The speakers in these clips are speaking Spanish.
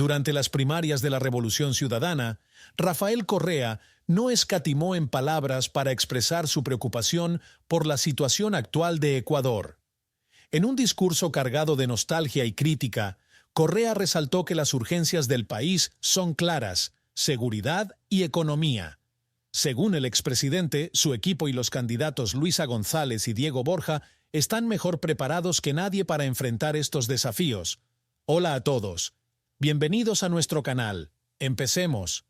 Durante las primarias de la Revolución Ciudadana, Rafael Correa no escatimó en palabras para expresar su preocupación por la situación actual de Ecuador. En un discurso cargado de nostalgia y crítica, Correa resaltó que las urgencias del país son claras: seguridad y economía. Según el expresidente, su equipo y los candidatos Luisa González y Diego Borja están mejor preparados que nadie para enfrentar estos desafíos. Hola a todos. Bienvenidos a nuestro canal. Empecemos.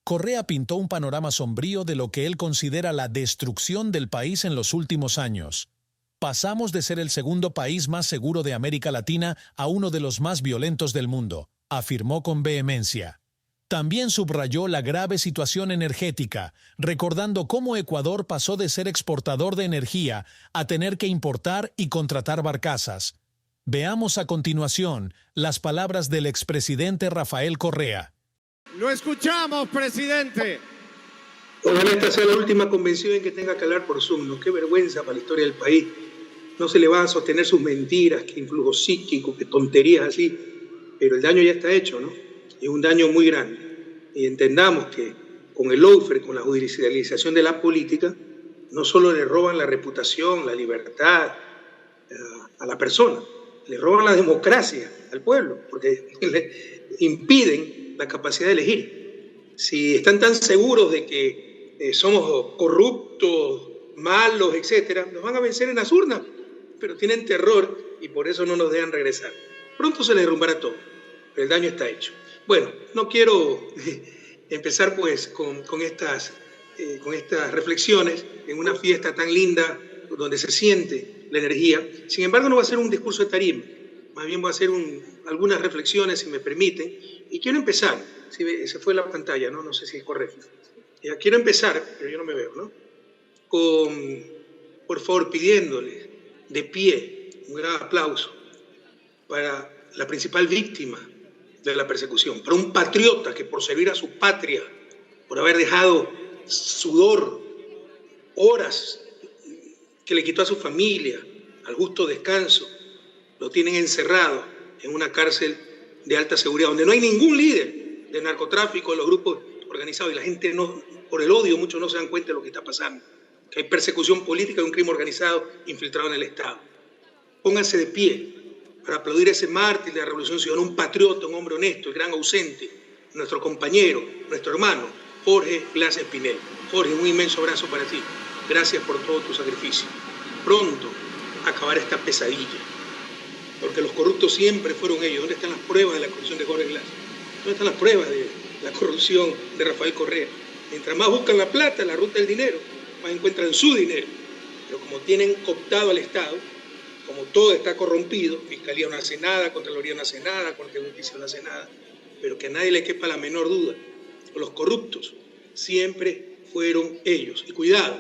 Correa pintó un panorama sombrío de lo que él considera la destrucción del país en los últimos años. Pasamos de ser el segundo país más seguro de América Latina a uno de los más violentos del mundo, afirmó con vehemencia. También subrayó la grave situación energética, recordando cómo Ecuador pasó de ser exportador de energía a tener que importar y contratar barcazas. Veamos a continuación las palabras del expresidente Rafael Correa. Lo escuchamos, presidente. Ojalá esta sea la última convención en que tenga que hablar por Zoom, ¿no? Qué vergüenza para la historia del país. No se le va a sostener sus mentiras, que influjo psíquico, que tonterías así, pero el daño ya está hecho, ¿no? Es un daño muy grande. Y entendamos que con el lawfare, con la judicialización de la política, no solo le roban la reputación, la libertad a la persona, le roban la democracia al pueblo, porque le impiden la capacidad de elegir. Si están tan seguros de que somos corruptos, malos, etcétera, nos van a vencer en las urnas, pero tienen terror y por eso no nos dejan regresar. Pronto se les derrumbará todo, pero el daño está hecho. Bueno, no quiero empezar pues con estas reflexiones en una fiesta tan linda donde se siente la energía. Sin embargo, no va a ser un discurso de tarima, más bien voy a hacer algunas reflexiones, si me permiten, y quiero empezar, se fue la pantalla, no sé si es correcto. Quiero empezar, pero yo no me veo, ¿no? Por favor, pidiéndole de pie un gran aplauso para la principal víctima de la persecución, para un patriota que por servir a su patria, por haber dejado sudor, horas que le quitó a su familia, al justo descanso, lo tienen encerrado en una cárcel de alta seguridad, donde no hay ningún líder de narcotráfico, de los grupos organizados, y la gente no, por el odio, muchos no se dan cuenta de lo que está pasando, que hay persecución política y un crimen organizado infiltrado en el Estado. Pónganse de pie para aplaudir a ese mártir de la Revolución Ciudadana, un patriota, un hombre honesto, el gran ausente, nuestro compañero, nuestro hermano, Jorge Glass Espinel. Jorge, un inmenso abrazo para ti. Gracias por todo tu sacrificio. Pronto acabará esta pesadilla, porque los corruptos siempre fueron ellos. ¿Dónde están las pruebas de la corrupción de Jorge Glass? ¿Dónde están las pruebas de la corrupción de Rafael Correa? Mientras más buscan la plata, la ruta del dinero, más encuentran su dinero. Pero como tienen cooptado al Estado, como todo está corrompido, Fiscalía no hace nada, Contraloría no hace nada, Corte de Justicia no hace nada, pero que a nadie le quepa la menor duda, los corruptos siempre fueron ellos. Y cuidado,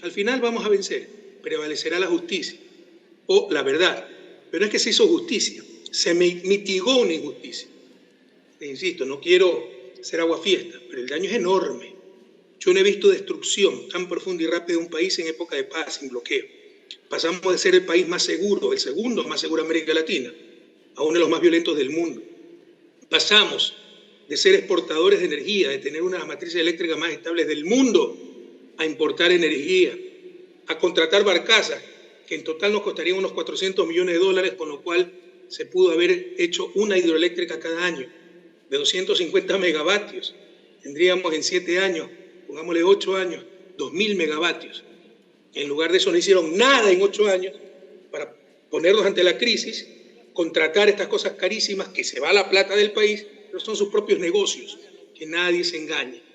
al final vamos a vencer, prevalecerá la justicia o la verdad, pero no es que se hizo justicia, se mitigó una injusticia. E insisto, no quiero ser aguafiesta, pero el daño es enorme. Yo no he visto destrucción tan profunda y rápida de un país en época de paz, sin bloqueo. Pasamos de ser el país más seguro, el segundo más seguro de América Latina, a uno de los más violentos del mundo. Pasamos de ser exportadores de energía, de tener una de las matrices eléctricas más estables del mundo, a importar energía, a contratar barcazas, que en total nos costarían unos 400 millones de dólares, con lo cual se pudo haber hecho una hidroeléctrica cada año, de 250 megavatios. Tendríamos en 7 años, pongámosle 8 años, 2.000 megavatios. En lugar de eso no hicieron nada en 8 años para ponerlos ante la crisis, contratar estas cosas carísimas, que se va la plata del país, pero son sus propios negocios, que nadie se engañe.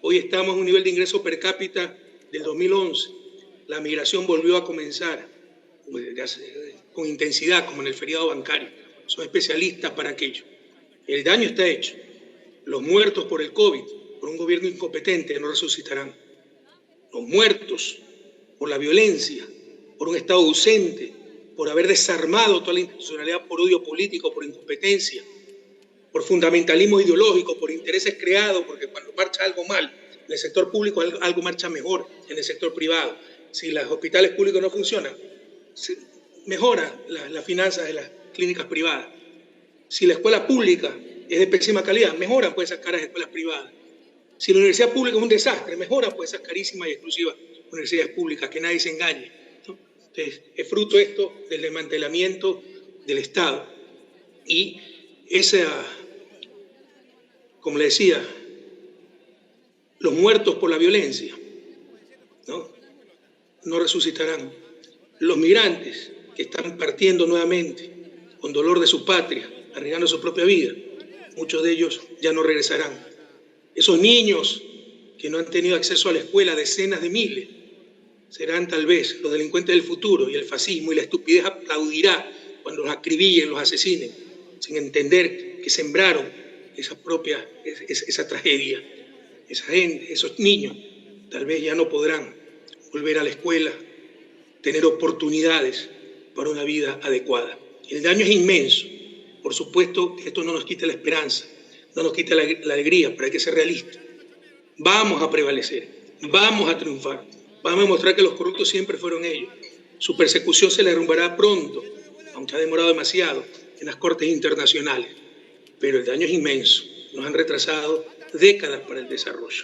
Hoy estamos en un nivel de ingreso per cápita del 2011. La migración volvió a comenzar con intensidad, como en el feriado bancario. Son especialistas para aquello. El daño está hecho. Los muertos por el COVID, por un gobierno incompetente, no resucitarán. Los muertos por la violencia, por un Estado ausente, por haber desarmado toda la institucionalidad por odio político, por incompetencia, por fundamentalismo ideológico, por intereses creados, porque cuando marcha algo mal en el sector público, algo marcha mejor en el sector privado. Si los hospitales públicos no funcionan, mejora las finanzas de las clínicas privadas. Si la escuela pública es de pésima calidad, mejoran pues esas caras escuelas privadas. Si la universidad pública es un desastre, mejoran pues esas carísimas y exclusivas universidades públicas, que nadie se engañe, ¿no? Entonces, es fruto esto del desmantelamiento del Estado. Y esa, como le decía, los muertos por la violencia, no resucitarán. Los migrantes que están partiendo nuevamente con dolor de su patria, arriesgando su propia vida, muchos de ellos ya no regresarán. Esos niños que no han tenido acceso a la escuela, decenas de miles, serán tal vez los delincuentes del futuro, y el fascismo y la estupidez aplaudirá cuando los acribillen, los asesinen, sin entender que sembraron esa tragedia. Esa gente, esos niños, tal vez ya no podrán volver a la escuela, tener oportunidades para una vida adecuada. El daño es inmenso. Por supuesto que esto no nos quita la esperanza, no nos quita la alegría, pero hay que ser realistas. Vamos a prevalecer, vamos a triunfar, vamos a demostrar que los corruptos siempre fueron ellos. Su persecución se le derrumbará pronto, aunque ha demorado demasiado, en las cortes internacionales. Pero el daño es inmenso. Nos han retrasado décadas para el desarrollo.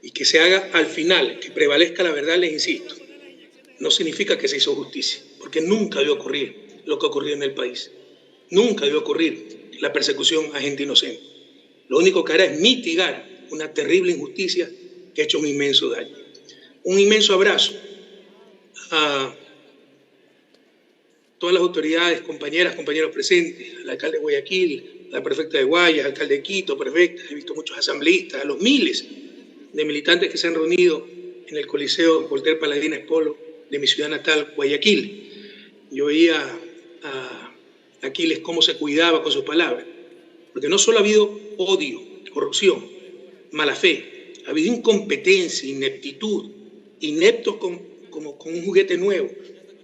Y que se haga al final, que prevalezca la verdad, les insisto, no significa que se hizo justicia, porque nunca debió ocurrir lo que ocurrió en el país. Nunca debió ocurrir la persecución a gente inocente. Lo único que hará es mitigar una terrible injusticia que ha hecho un inmenso daño. Un inmenso abrazo a todas las autoridades, compañeras, compañeros presentes, al alcalde de Guayaquil, a la prefecta de Guayas, al alcalde de Quito, prefecta, he visto muchos asambleístas, a los miles de militantes que se han reunido en el Coliseo Voltaire Paladines Polo de mi ciudad natal, Guayaquil. Yo oía a Aquiles cómo se cuidaba con sus palabras, porque no solo ha habido odio, corrupción, mala fe, ha habido incompetencia, ineptitud, ineptos como con un juguete nuevo,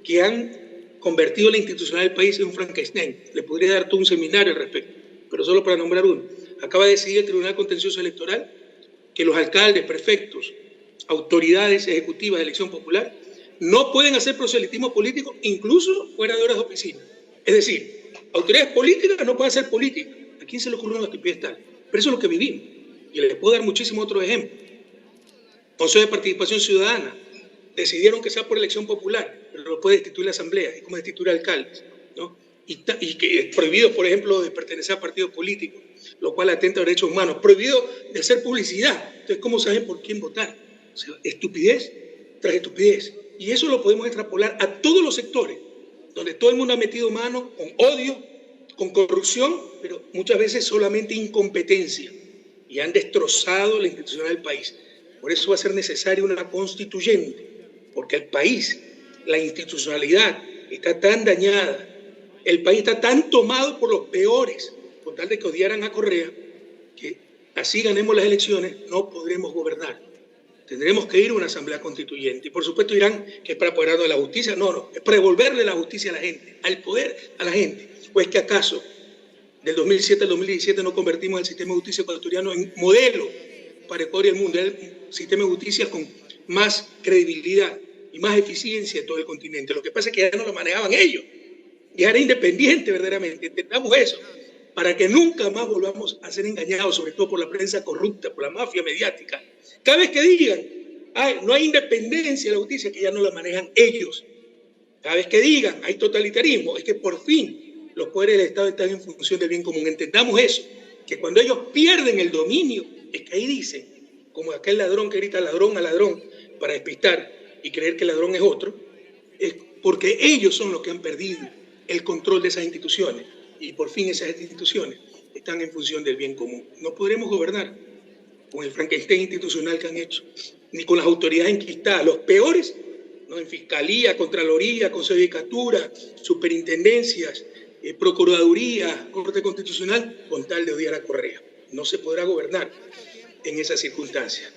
que han convertido la institucionalidad del país en un Frankenstein. Le podría dar todo un seminario al respecto, pero solo para nombrar uno. Acaba de decidir el Tribunal Contencioso Electoral que los alcaldes, prefectos, autoridades ejecutivas de elección popular no pueden hacer proselitismo político incluso fuera de horas de oficina. Es decir, autoridades políticas no pueden hacer política. ¿A quién se le ocurrió una estupidez tal? Pero eso es lo que vivimos. Y les puedo dar muchísimos otros ejemplos. Consejo de Participación Ciudadana. Decidieron que sea por elección popular, pero lo puede destituir la Asamblea. Es como destituir alcaldes, ¿no? Y que es prohibido, por ejemplo, de pertenecer a partidos políticos, lo cual atenta a derechos humanos. Prohibido de hacer publicidad. Entonces, ¿cómo saben por quién votar? O sea, estupidez tras estupidez. Y eso lo podemos extrapolar a todos los sectores, donde todo el mundo ha metido mano con odio, con corrupción, pero muchas veces solamente incompetencia. Y han destrozado la institucionalidad del país. Por eso va a ser necesaria una constituyente, porque el país, la institucionalidad está tan dañada, el país está tan tomado por los peores, con tal de que odiaran a Correa, que así ganemos las elecciones, no podremos gobernar. Tendremos que ir a una asamblea constituyente. Y por supuesto dirán que es para apoderarnos de la justicia. No, es para devolverle la justicia a la gente, al poder a la gente. ¿O es que acaso del 2007 al 2017 no convertimos el sistema de justicia ecuatoriano en modelo para Ecuador y el mundo? Era el sistema de justicia con más credibilidad y más eficiencia en todo el continente. Lo que pasa es que ya no lo manejaban ellos. Ya era independiente verdaderamente. Entendamos eso, para que nunca más volvamos a ser engañados, sobre todo por la prensa corrupta, por la mafia mediática. Cada vez que digan, no hay independencia de la justicia, que ya no la manejan ellos. Cada vez que digan, hay totalitarismo, es que por fin los poderes del Estado están en función del bien común. Entendamos eso, que cuando ellos pierden el dominio, es que ahí dicen, como aquel ladrón que grita ladrón a ladrón para despistar y creer que el ladrón es otro, es porque ellos son los que han perdido el control de esas instituciones, y por fin esas instituciones están en función del bien común. No podremos gobernar con el Frankenstein institucional que han hecho, ni con las autoridades enquistadas, los peores, ¿no? En Fiscalía, Contraloría, Consejo de Judicatura, Superintendencias, Procuraduría, Corte Constitucional, con tal de odiar a Correa. No se podrá gobernar en esas circunstancias.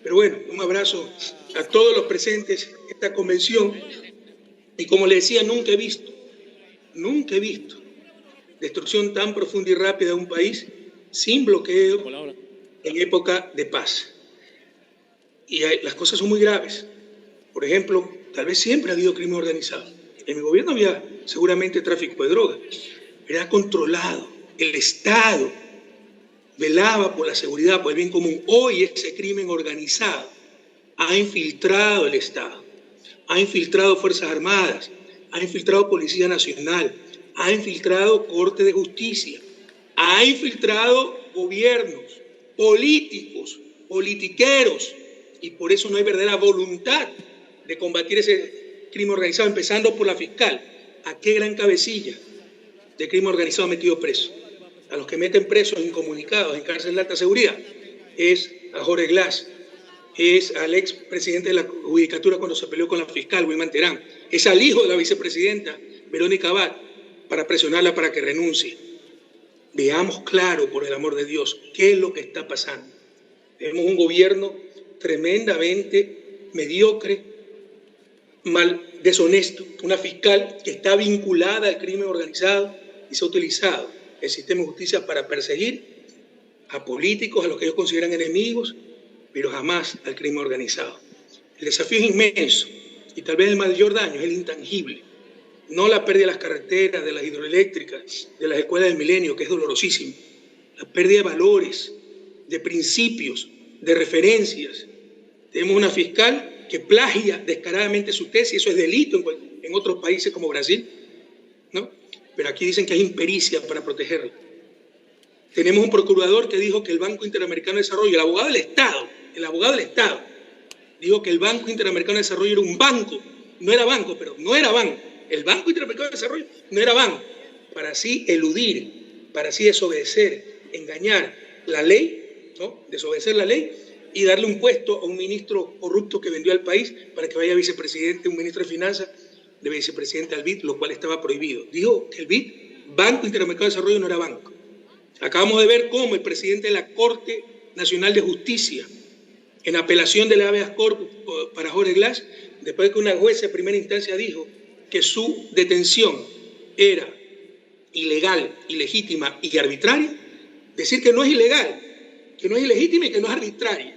Pero bueno, un abrazo a todos los presentes en esta convención. Y como le decía, nunca he visto destrucción tan profunda y rápida de un país sin bloqueo en época de paz. Y las cosas son muy graves. Por ejemplo, tal vez siempre ha habido crimen organizado. En mi gobierno había seguramente tráfico de drogas, pero era controlado, el Estado velaba por la seguridad, por el bien común. Hoy ese crimen organizado ha infiltrado el Estado, ha infiltrado Fuerzas Armadas, ha infiltrado Policía Nacional, ha infiltrado Corte de Justicia, ha infiltrado gobiernos, políticos, politiqueros, y por eso no hay verdadera voluntad de combatir ese crimen organizado, empezando por la fiscal. ¿A qué gran cabecilla de crimen organizado ha metido preso? A los que meten presos incomunicados en cárcel de alta seguridad es a Jorge Glass, es al ex presidente de la Judicatura cuando se peleó con la fiscal, Wilman Terán, es al hijo de la vicepresidenta, Verónica Abad, para presionarla para que renuncie. Veamos claro, por el amor de Dios, qué es lo que está pasando. Tenemos un gobierno tremendamente mediocre, deshonesto, una fiscal que está vinculada al crimen organizado y se ha utilizado el sistema de justicia para perseguir a políticos, a los que ellos consideran enemigos, pero jamás al crimen organizado. El desafío es inmenso y tal vez el mayor daño es el intangible. No la pérdida de las carreteras, de las hidroeléctricas, de las escuelas del milenio, que es dolorosísimo. La pérdida de valores, de principios, de referencias. Tenemos una fiscal que plagia descaradamente su tesis, eso es delito en otros países como Brasil, ¿no? Pero aquí dicen que hay impericia para protegerla. Tenemos un procurador que dijo que el Banco Interamericano de Desarrollo, el abogado del Estado, dijo que el Banco Interamericano de Desarrollo era un banco, no era banco, pero no era banco. El Banco Interamericano de Desarrollo no era banco, para así eludir, para así desobedecer, engañar la ley, ¿no? Desobedecer la ley y darle un puesto a un ministro corrupto que vendió al país para que vaya vicepresidente, un ministro de Finanzas, de vicepresidente al BID, lo cual estaba prohibido. Dijo que el BID, Banco Interamericano de Desarrollo, no era banco. Acabamos de ver cómo el presidente de la Corte Nacional de Justicia, en apelación del habeas corpus para Jorge Glass, después de que una jueza de primera instancia dijo que su detención era ilegal, ilegítima y arbitraria, decir que no es ilegal, que no es ilegítima y que no es arbitraria,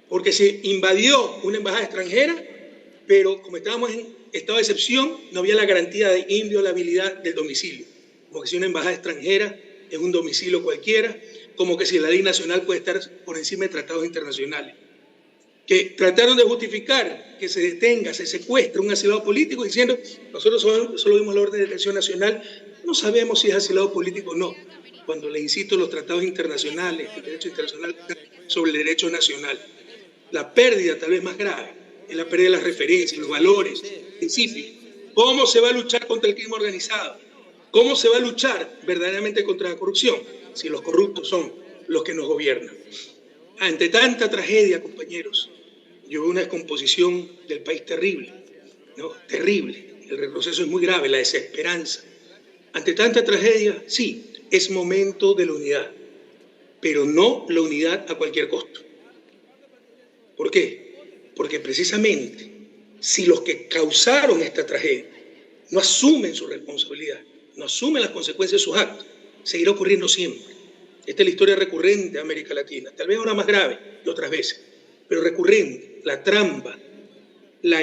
porque se invadió una embajada extranjera, pero como estábamos en estado de excepción, no había la garantía de inviolabilidad del domicilio, como que si una embajada extranjera es un domicilio cualquiera, como que si la ley nacional puede estar por encima de tratados internacionales. Que trataron de justificar que se detenga, se secuestre un asilado político diciendo, nosotros solo vimos la orden de detención nacional, no sabemos si es asilado político o no, cuando le incito los tratados internacionales, el derecho internacional sobre el derecho nacional. La pérdida tal vez más grave es la pérdida de las referencias, los valores, principios. ¿Cómo se va a luchar contra el crimen organizado? ¿Cómo se va a luchar verdaderamente contra la corrupción si los corruptos son los que nos gobiernan? Ante tanta tragedia, compañeros, yo veo una descomposición del país terrible, ¿no? Terrible. El retroceso es muy grave, la desesperanza. Ante tanta tragedia, sí, es momento de la unidad, pero no la unidad a cualquier costo. ¿Por qué? Porque precisamente si los que causaron esta tragedia no asumen su responsabilidad, no asumen las consecuencias de sus actos, seguirá ocurriendo siempre. Esta es la historia recurrente de América Latina, tal vez ahora más grave que otras veces, pero recurrente, la trampa, la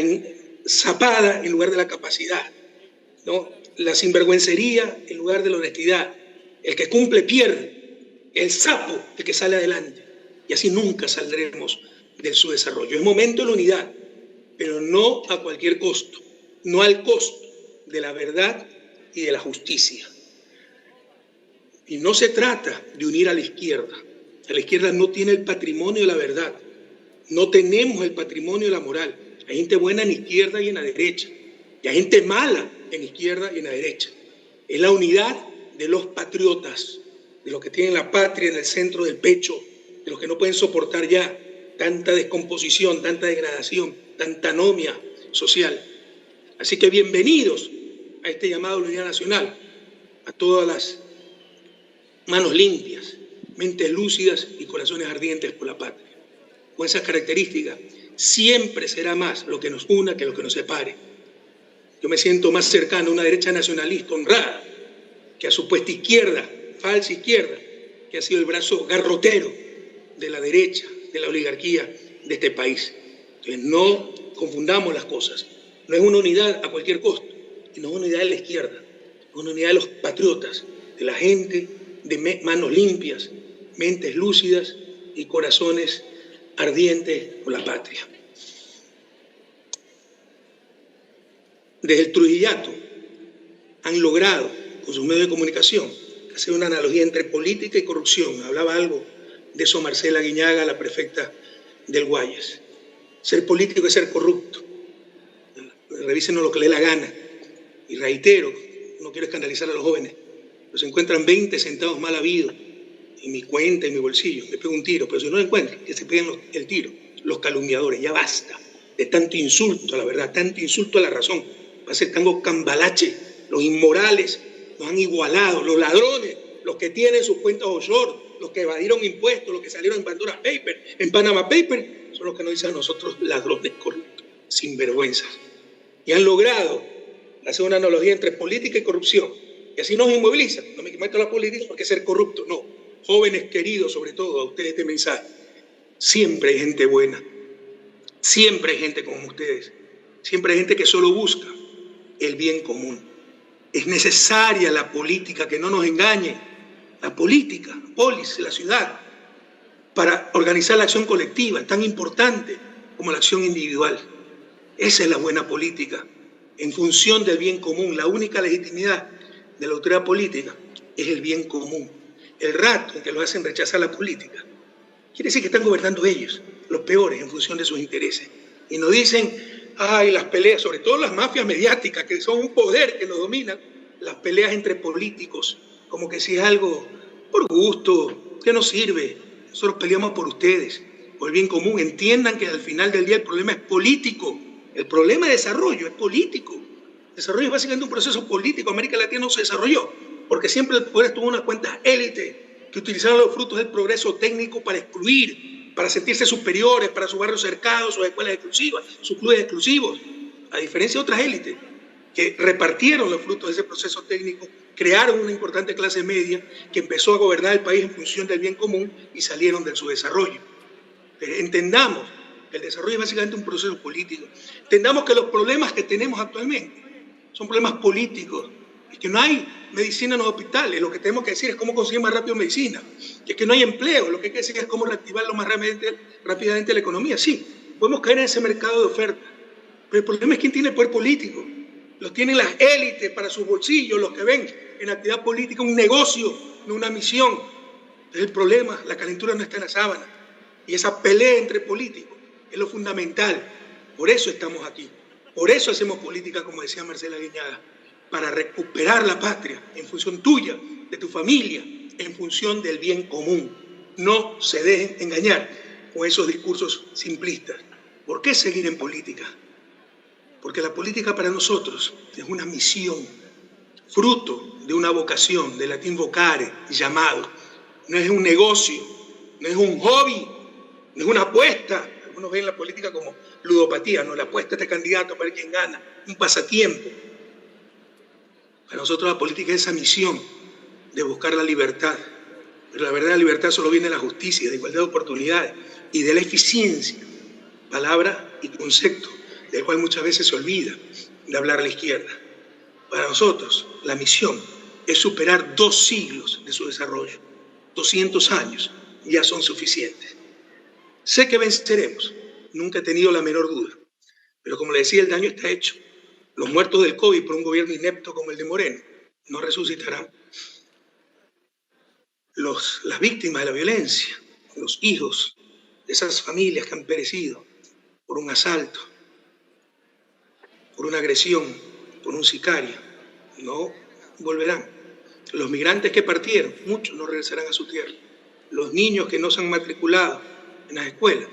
zapada en lugar de la capacidad, ¿no? La sinvergüencería en lugar de la honestidad, el que cumple pierde, el sapo el que sale adelante, y así nunca saldremos del subdesarrollo. Es momento de la unidad, pero no a cualquier costo, no al costo de la verdad y de la justicia. Y no se trata de unir a la izquierda. La izquierda no tiene el patrimonio de la verdad. No tenemos el patrimonio de la moral. Hay gente buena en la izquierda y en la derecha. Y hay gente mala en la izquierda y en la derecha. Es la unidad de los patriotas, de los que tienen la patria en el centro del pecho, de los que no pueden soportar ya tanta descomposición, tanta degradación, tanta anomia social. Así que bienvenidos a este llamado a la unidad nacional, a todas las manos limpias, mentes lúcidas y corazones ardientes por la patria. Con esas características, siempre será más lo que nos una que lo que nos separe. Yo me siento más cercano a una derecha nacionalista honrada que a supuesta izquierda, falsa izquierda, que ha sido el brazo garrotero de la derecha, de la oligarquía de este país. Entonces no confundamos las cosas. No es una unidad a cualquier costo, sino una unidad de la izquierda, una unidad de los patriotas, de la gente de manos limpias, mentes lúcidas y corazones ardientes por la patria. Desde el Trujillato han logrado, con sus medios de comunicación, hacer una analogía entre política y corrupción. Hablaba algo de eso Marcela Guiñaga, la prefecta del Guayas. Ser político es ser corrupto. Revísenos lo que le dé la gana. Y reitero, no quiero escandalizar a los jóvenes, pero se encuentran 20 centavos mal habidos en mi cuenta, en mi bolsillo. Me pego un tiro, pero si no lo encuentran, que se peguen el tiro. Los calumniadores, ya basta de tanto insulto a la verdad, tanto insulto a la razón. Va a ser tango cambalache. Los inmorales nos han igualado, los ladrones, los que tienen sus cuentas offshore, los que evadieron impuestos, los que salieron en Pandora Papers, en Panama Papers, son los que nos dicen a nosotros ladrones corruptos, sinvergüenzas. Y han logrado hacer una analogía entre política y corrupción. Y así nos inmovilizan. No me meto a la política porque ser corrupto, no. Jóvenes queridos, sobre todo, a ustedes este mensaje. Siempre hay gente buena. Siempre hay gente como ustedes. Siempre hay gente que solo busca el bien común. Es necesaria la política, que no nos engañe. La política, polis, la ciudad, para organizar la acción colectiva, es tan importante como la acción individual. Esa es la buena política, en función del bien común. La única legitimidad de la autoridad política es el bien común. El rato en que lo hacen rechazar la política, quiere decir que están gobernando ellos, los peores, en función de sus intereses. Y nos dicen, ay, las peleas, sobre todo las mafias mediáticas, que son un poder que nos domina, las peleas entre políticos, como que si es algo por gusto, que no sirve. Nosotros peleamos por ustedes, por el bien común. Entiendan que al final del día el problema es político. El problema de desarrollo es político. El desarrollo es básicamente un proceso político. América Latina no se desarrolló porque siempre el poder tuvo unas cuentas élite que utilizaron los frutos del progreso técnico para excluir, para sentirse superiores, para sus barrios cercados, sus escuelas exclusivas, sus clubes exclusivos. A diferencia de otras élites que repartieron los frutos de ese proceso técnico, crearon una importante clase media que empezó a gobernar el país en función del bien común y salieron de su desarrollo. Entendamos que el desarrollo es básicamente un proceso político. Entendamos que los problemas que tenemos actualmente son problemas políticos, y que no hay medicina en los hospitales. Lo que tenemos que decir es cómo conseguir más rápido medicina, que es que no hay empleo. Lo que hay que decir es cómo reactivar lo más rápidamente la economía. Sí, podemos caer en ese mercado de oferta, pero el problema es quién tiene el poder político. Lo tienen las élites para sus bolsillos, los que ven en actividad política un negocio, no una misión. Entonces el problema, la calentura no está en la sábana. Y esa pelea entre políticos es lo fundamental. Por eso estamos aquí. Por eso hacemos política, como decía Marcela Guiñaga, para recuperar la patria en función tuya, de tu familia, en función del bien común. No se dejen engañar con esos discursos simplistas. ¿Por qué seguir en política? Porque la política para nosotros es una misión, fruto de una vocación, de latín vocare, llamado. No es un negocio, no es un hobby, no es una apuesta. Algunos ven la política como ludopatía, no, la apuesta a este candidato para ver quién gana, un pasatiempo. Para nosotros la política es esa misión de buscar la libertad. Pero la verdad, la libertad solo viene de la justicia, de igualdad de oportunidades y de la eficiencia, palabra y concepto, del cual muchas veces se olvida de hablar a la izquierda. Para nosotros, la misión es superar 2 siglos de su desarrollo. 200 años ya son suficientes. Sé que venceremos, nunca he tenido la menor duda, pero como le decía, el daño está hecho. Los muertos del COVID por un gobierno inepto como el de Moreno no resucitarán. Las víctimas de la violencia, los hijos de esas familias que han perecido por un asalto, por una agresión, por un sicario, no volverán. Los migrantes que partieron, muchos no regresarán a su tierra. Los niños que no se han matriculado en las escuelas,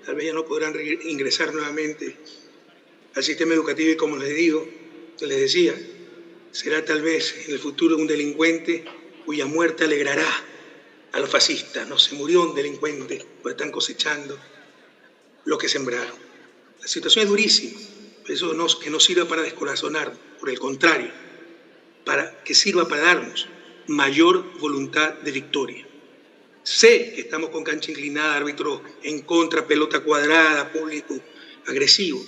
tal vez ya no podrán ingresar nuevamente al sistema educativo, y como les decía, será tal vez en el futuro un delincuente cuya muerte alegrará a los fascistas. No se murió un delincuente, pues están cosechando lo que sembraron. La situación es durísima, pero eso que no sirva para descorazonarnos, por el contrario, para que sirva para darnos mayor voluntad de victoria. Sé que estamos con cancha inclinada, árbitro en contra, pelota cuadrada, público agresivo,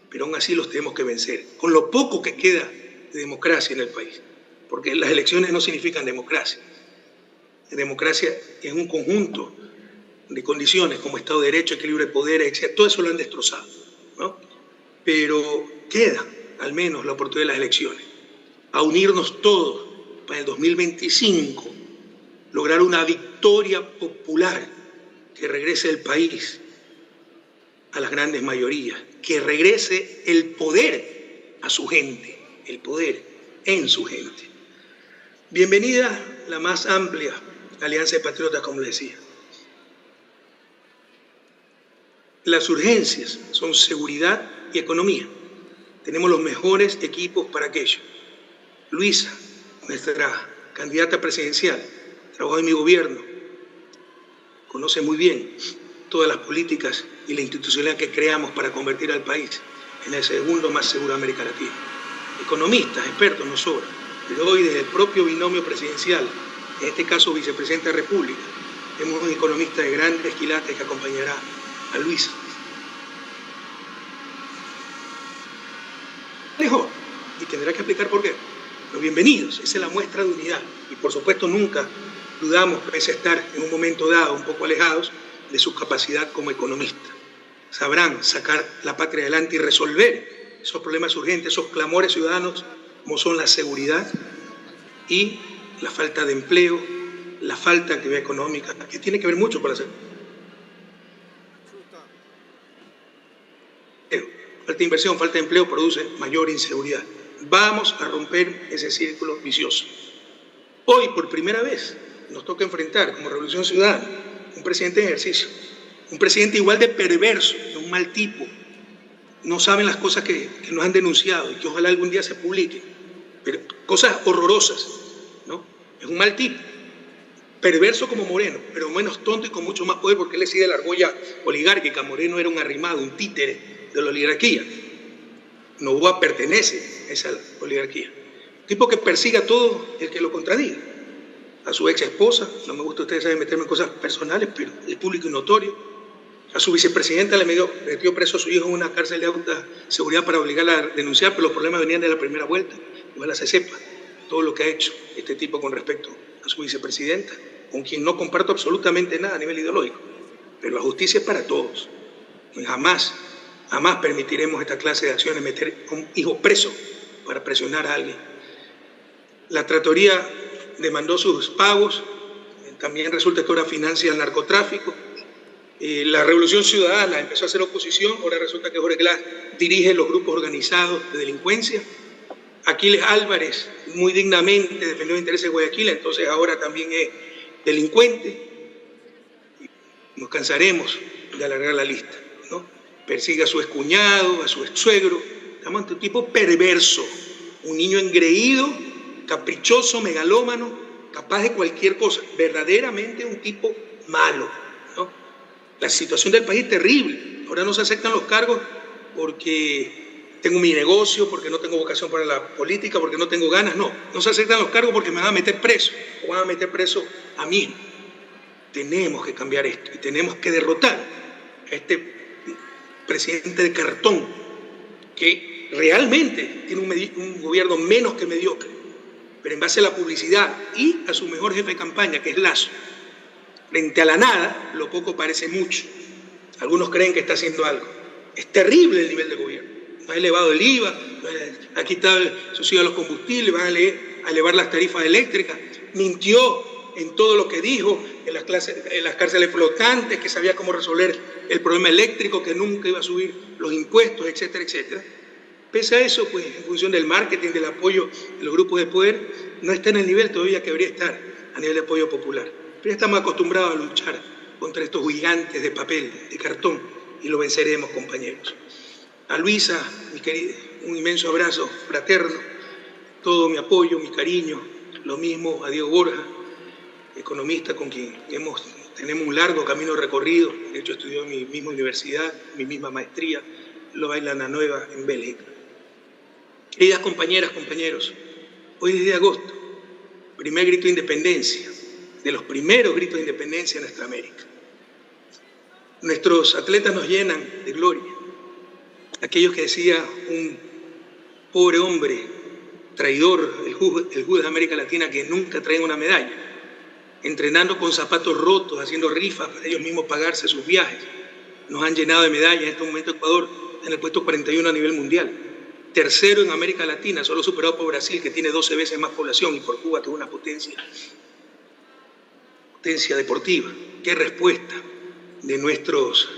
pero aún así los tenemos que vencer, con lo poco que queda de democracia en el país, porque las elecciones no significan democracia. democracia es un conjunto de condiciones como Estado de Derecho, equilibrio de poderes, etc. Todo eso lo han destrozado, ¿no? Pero queda al menos la oportunidad de las elecciones, a unirnos todos para el 2025 lograr una victoria popular que regrese el país a las grandes mayorías, que regrese el poder a su gente, el poder en su gente. Bienvenida la más amplia alianza de patriotas, como les decía. Las urgencias son seguridad y economía. Tenemos los mejores equipos para aquello. Luisa, nuestra candidata presidencial, trabajó en mi gobierno, conoce muy bien todas las políticas y la institucionalidad que creamos para convertir al país en el segundo más seguro de América Latina. Economistas, expertos nos sobran, pero hoy desde el propio binomio presidencial, en este caso vicepresidente de la República, tenemos un economista de grandes quilates que acompañará a Luisa. Mejor, y tendrá que explicar por qué. Pero bienvenidos, esa es la muestra de unidad. Y por supuesto nunca dudamos, pese a estar en un momento dado un poco alejados, de su capacidad como economista. Sabrán sacar la patria adelante y resolver esos problemas urgentes, esos clamores ciudadanos, como son la seguridad y la falta de empleo, la falta de actividad económica, que tiene que ver mucho con la seguridad. Falta de inversión, falta de empleo produce mayor inseguridad. Vamos a romper ese círculo vicioso. Hoy, por primera vez, nos toca enfrentar como Revolución Ciudadana un presidente en ejercicio, un presidente igual de perverso, de un mal tipo. No saben las cosas que nos han denunciado y que ojalá algún día se publiquen, pero cosas horrorosas, ¿no? Es un mal tipo, perverso como Moreno, pero menos tonto y con mucho más poder porque él sigue la argolla oligárquica. Moreno era un arrimado, un títere de la oligarquía. Noboa pertenece a esa oligarquía. Un tipo que persiga a todo el que lo contradiga. A su ex esposa, no me gusta, ustedes saben, meterme en cosas personales, pero es público y notorio. A su vicepresidenta le metió preso a su hijo en una cárcel de alta seguridad para obligarla a denunciar, pero los problemas venían de la primera vuelta. Ojalá se sepa todo lo que ha hecho este tipo con respecto a su vicepresidenta, con quien no comparto absolutamente nada a nivel ideológico. Pero la justicia es para todos. Jamás permitiremos esta clase de acciones, meter a un hijo preso para presionar a alguien. La Tratoría demandó sus pagos, también resulta que ahora financia el narcotráfico. La Revolución Ciudadana empezó a hacer oposición, ahora resulta que Jorge Glass dirige los grupos organizados de delincuencia. Aquiles Álvarez muy dignamente defendió los intereses de Guayaquil, entonces ahora también es delincuente. Nos cansaremos de alargar la lista, ¿no? Persigue a su excuñado, a su ex-suegro. Estamos ante un tipo perverso, un niño engreído, caprichoso, megalómano, capaz de cualquier cosa, verdaderamente un tipo malo, ¿no? La situación del país es terrible. Ahora no se aceptan los cargos porque tengo mi negocio, porque no tengo vocación para la política, porque no tengo ganas. No se aceptan los cargos porque me van a meter preso, o van a meter preso a mí. Tenemos que cambiar esto y tenemos que derrotar a este presidente de cartón que realmente tiene un gobierno menos que mediocre, pero en base a la publicidad y a su mejor jefe de campaña, que es Lasso. Frente a la nada, lo poco parece mucho. Algunos creen que está haciendo algo. Es terrible el nivel de gobierno. Ha elevado el IVA, ha quitado el subsidio a los combustibles, van a elevar las tarifas eléctricas. Mintió en todo lo que dijo, en las cárceles flotantes, que sabía cómo resolver el problema eléctrico, que nunca iba a subir los impuestos, etcétera, etcétera. Pese a eso, pues en función del marketing, del apoyo de los grupos de poder, no está en el nivel todavía que debería estar a nivel de apoyo popular. Pero ya estamos acostumbrados a luchar contra estos gigantes de papel, de cartón, y lo venceremos, compañeros. A Luisa, mi querida, un inmenso abrazo fraterno, todo mi apoyo, mi cariño, lo mismo a Diego Borja, economista con quien tenemos un largo camino recorrido. De hecho, estudió en mi misma universidad, mi misma maestría, lo baila en la Nueva en Bélgica. Queridas compañeras, compañeros, hoy es 10 de agosto, primer grito de independencia, de los primeros gritos de independencia en nuestra América. Nuestros atletas nos llenan de gloria. Aquellos que decía un pobre hombre, traidor, el Judas de América Latina, que nunca traen una medalla. entrenando con zapatos rotos, haciendo rifas para ellos mismos pagarse sus viajes. Nos han llenado de medallas. En este momento Ecuador en el puesto 41 a nivel mundial. Tercero en América Latina, solo superado por Brasil, que tiene 12 veces más población, y por Cuba, que es una potencia deportiva. Qué respuesta de nuestros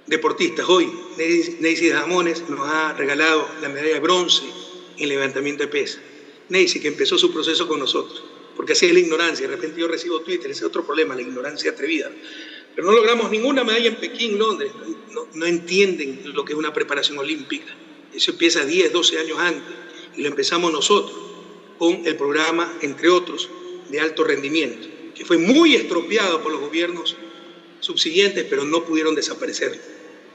deportistas. Hoy, Neisy Jamones nos ha regalado la medalla de bronce en levantamiento de pesas. Neisy, que empezó su proceso con nosotros, porque así es la ignorancia. De repente yo recibo Twitter, ese es otro problema, la ignorancia atrevida. Pero no logramos ninguna medalla en Pekín, Londres. No entienden lo que es una preparación olímpica. Eso empieza 10, 12 años antes, y lo empezamos nosotros con el programa, entre otros, de alto rendimiento, que fue muy estropeado por los gobiernos subsiguientes, pero no pudieron desaparecerlo.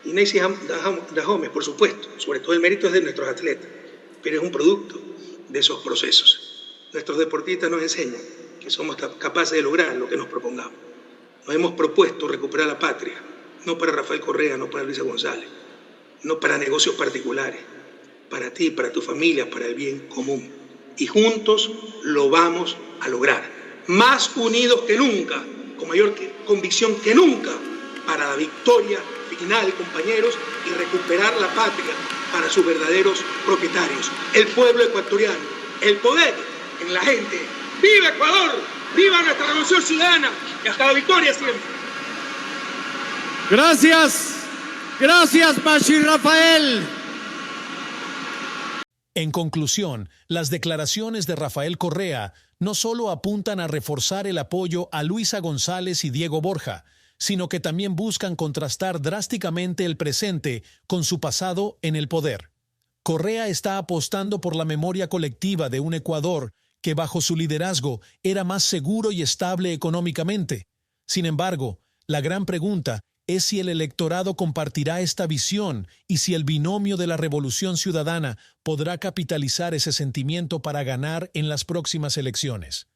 Y Neisy Jamones, por supuesto, sobre todo el mérito es de nuestros atletas, pero es un producto de esos procesos. Nuestros deportistas nos enseñan que somos capaces de lograr lo que nos propongamos. Nos hemos propuesto recuperar la patria, no para Rafael Correa, no para Luisa González, no para negocios particulares, para ti, para tu familia, para el bien común. Y juntos lo vamos a lograr, más unidos que nunca, con mayor convicción que nunca, para la victoria final, compañeros, y recuperar la patria para sus verdaderos propietarios, el pueblo ecuatoriano, el poder en la gente. ¡Viva Ecuador! ¡Viva nuestra revolución ciudadana! ¡Y hasta la victoria siempre! Gracias. Gracias, Bashir Rafael. En conclusión, las declaraciones de Rafael Correa no solo apuntan a reforzar el apoyo a Luisa González y Diego Borja, sino que también buscan contrastar drásticamente el presente con su pasado en el poder. Correa está apostando por la memoria colectiva de un Ecuador que bajo su liderazgo era más seguro y estable económicamente. Sin embargo, la gran pregunta es si el electorado compartirá esta visión y si el binomio de la Revolución Ciudadana podrá capitalizar ese sentimiento para ganar en las próximas elecciones.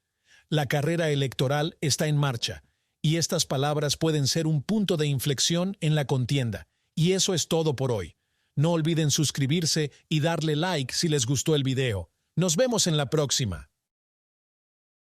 La carrera electoral está en marcha, y estas palabras pueden ser un punto de inflexión en la contienda. Y eso es todo por hoy. No olviden suscribirse y darle like si les gustó el video. Nos vemos en la próxima.